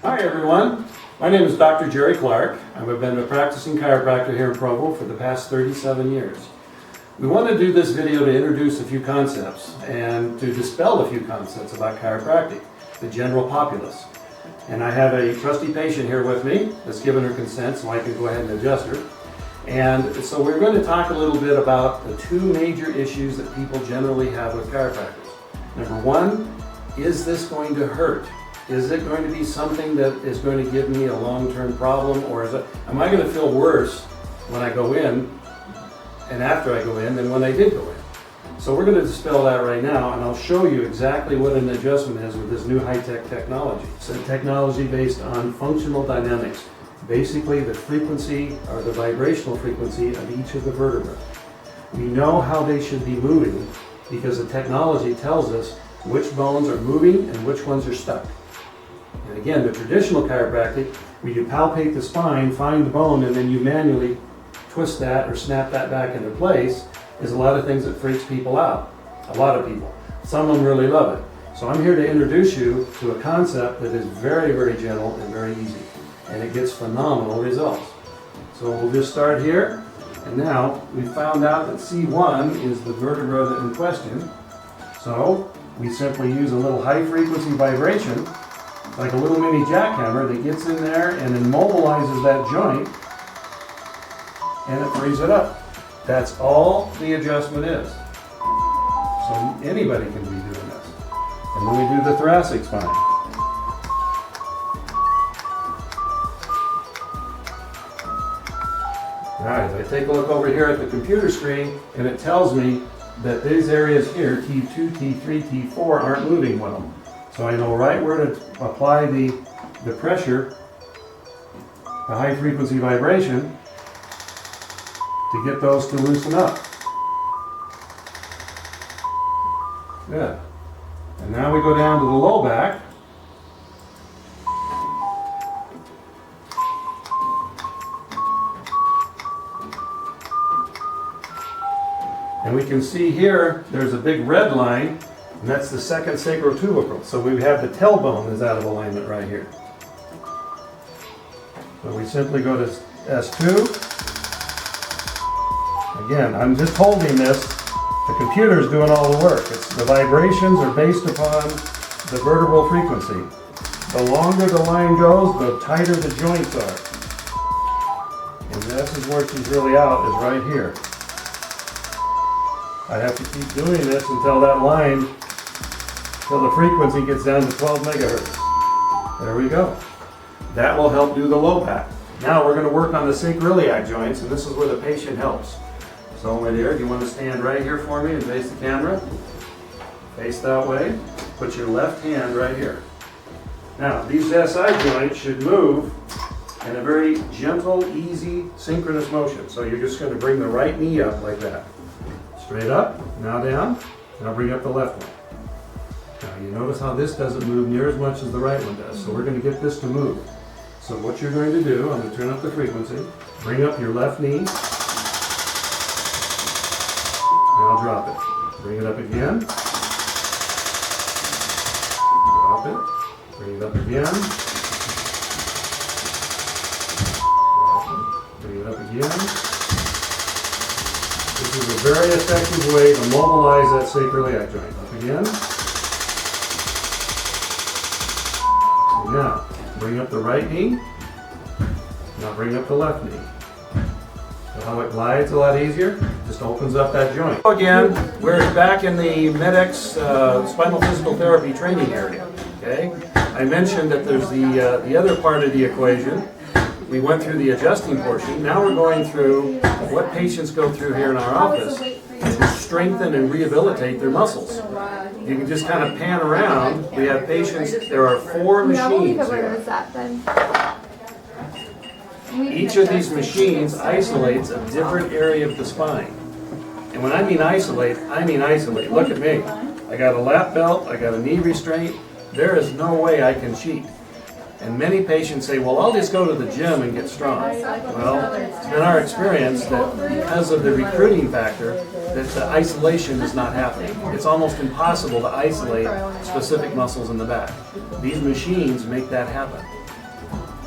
Hi everyone, my name is Dr. Jerry Clark. I've been a practicing chiropractor here in Provo for the past 37 years. We want to do this video to introduce a few concepts and to dispel a few concepts about chiropractic, the general populace. And I have a trusty patient here with me that's given her consent so I can go ahead and adjust her. And so we're going to talk a little bit about the two major issues that people generally have with chiropractors. Number one, is this going to hurt? Is it going to be something that is going to give me a long-term problem, or am I going to feel worse when I go in and after I go in than when I did go in? So we're going to dispel that right now, and I'll show you exactly what an adjustment is with this new high-tech technology. It's a technology based on functional dynamics, basically the frequency or the vibrational frequency of each of the vertebrae. We know how they should be moving because the technology tells us which bones are moving and which ones are stuck. And again, the traditional chiropractic, where you palpate the spine, find the bone, and then you manually twist that or snap that back into place, is a lot of things that freaks people out. A lot of people. Some of them really love it. So I'm here to introduce you to a concept that is very, very gentle and very easy. And it gets phenomenal results. So we'll just start here. And now we found out that C1 is the vertebra in question. So we simply use a little high frequency vibration, like a little mini jackhammer that gets in there and immobilizes that joint, and it frees it up. That's all the adjustment is. So anybody can be doing this. And then we do the thoracic spine. Alright, I take a look over here at the computer screen, and it tells me that these areas here, T2, T3, T4, aren't moving well. So I know right where to apply the pressure, the high frequency vibration, to get those to loosen up. Good. And now we go down to the low back. And we can see here, there's a big red line, and that's the second sacrotubercle. So we have the tailbone is out of alignment right here. So we simply go to S2. Again, I'm just holding this. The computer's doing all the work. The vibrations are based upon the vertebral frequency. The longer the line goes, the tighter the joints are. And this is where she's really out, is right here. I have to keep doing this until that line, until the frequency gets down to 12 megahertz. There we go. That will help do the low back. Now we're going to work on the sacroiliac joints, and this is where the patient helps. So my dear, do you want to stand right here for me and face the camera? Face that way. Put your left hand right here. Now, these SI joints should move in a very gentle, easy, synchronous motion. So you're just going to bring the right knee up like that. Straight up, now down, now bring up the left one. Now you notice how this doesn't move near as much as the right one does, so we're going to get this to move. So what you're going to do, I'm going to turn up the frequency, bring up your left knee, now drop it. Bring it up again, drop it, bring it up again, drop it, bring it up again. This is a very effective way to mobilize that sacroiliac joint. Up again. Now, bring up the right knee. Now bring up the left knee. So how it glides a lot easier, just opens up that joint. Again, we're back in the MEDX spinal physical therapy training area. Okay, I mentioned that there's the other part of the equation. We went through the adjusting portion. Now we're going through what patients go through here in our office to strengthen and rehabilitate their muscles. You can just kind of pan around. We have patients, there are 4 machines here. Each of these machines isolates a different area of the spine. And when I mean isolate, I mean isolate. Look at me. I got a lap belt, I got a knee restraint. There is no way I can cheat. And many patients say, well, I'll just go to the gym and get strong. Well, it's been our experience that because of the recruiting factor, that the isolation is not happening. It's almost impossible to isolate specific muscles in the back. These machines make that happen.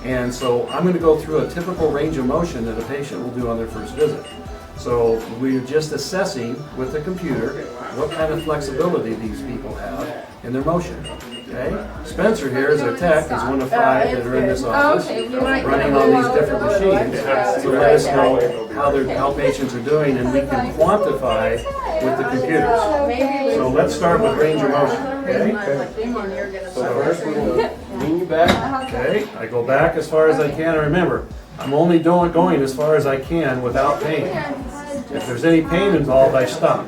And so I'm going to go through a typical range of motion that a patient will do on their first visit. So we're just assessing with the computer what kind of flexibility these people have in their motion. Okay? Spencer here is our tech, is one of 5 that are in this office, running on these different machines to let us know how patients are doing, and we can quantify with the computers. So let's start with range of motion. Okay? So first we will lean you back. Okay, I go back as far as I can, and remember, I'm only going as far as I can without pain. If there's any pain involved, I stop.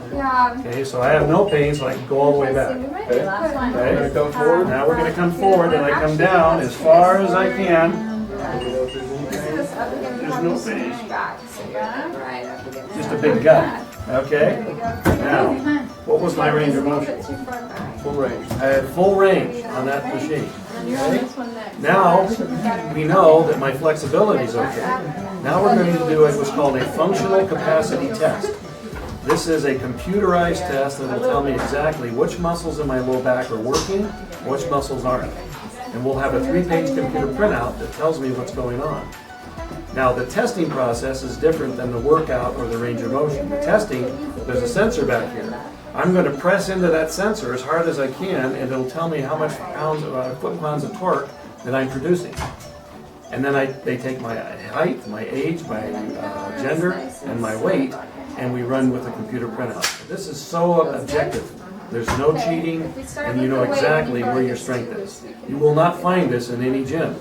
Okay, so I have no pain, so I can go all the way back. Okay, come forward. Now we're going to come forward, and I come down as far as I can. There's no pain. Just a big gut. Okay. Now, what was my range of motion? Full range. I had full range on that machine. Okay. Now, we know that my flexibility is okay. Now we're going to do what's called a functional capacity test. This is a computerized test that will tell me exactly which muscles in my low back are working, which muscles aren't. And we'll have a 3-page computer printout that tells me what's going on. Now the testing process is different than the workout or the range of motion. The testing, there's a sensor back here. I'm going to press into that sensor as hard as I can, and it'll tell me how much foot-pounds of torque that I'm producing. And then they take my height, my age, my gender, and my weight, and we run with a computer printout. This is so objective. There's no cheating, and you know exactly where your strength is. You will not find this in any gym.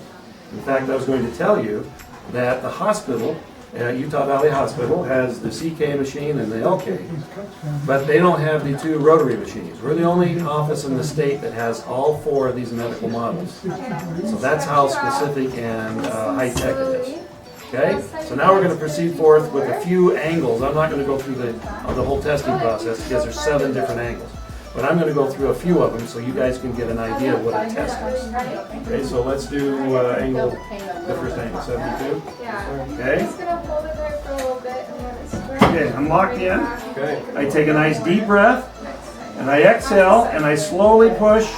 In fact, I was going to tell you that the hospital, Utah Valley Hospital, has the CK machine and the LK, but they don't have the 2 rotary machines. We're the only office in the state that has all 4 of these medical models. So that's how specific and high-tech it is. Okay, so now we're going to proceed forth with a few angles. I'm not going to go through the whole testing process because there's 7 different angles. But I'm going to go through a few of them so you guys can get an idea of what a test is. Okay, so let's do the first angle, 72. Okay. Okay, I'm locked in. Okay. I take a nice deep breath, and I exhale, and I slowly push,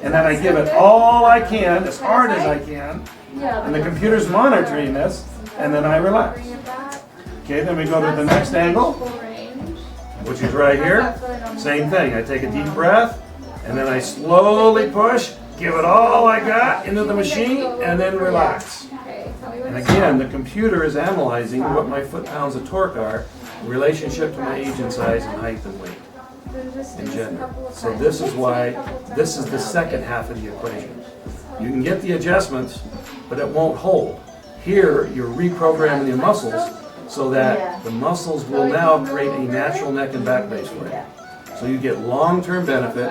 and then I give it all I can, as hard as I can, and the computer's monitoring this, and then I relax. Okay, then we go to the next angle, which is right here. Same thing, I take a deep breath, and then I slowly push, give it all I got into the machine, and then relax. And again, the computer is analyzing what my foot-pounds of torque are in relationship to my age and size and height and weight and gender. So this is why, this is the second half of the equation. You can get the adjustments, but it won't hold. Here, you're reprogramming your muscles so that the muscles will now create a natural neck and back base for you. So you get long-term benefit,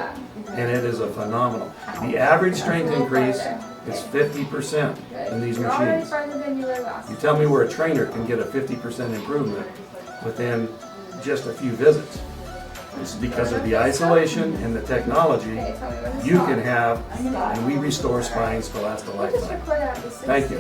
and it is a phenomenal. The average strength increase is 50% in these machines. You tell me where a trainer can get a 50% improvement within just a few visits. It's because of the isolation and the technology you can have, and we restore spines to last a lifetime. Thank you.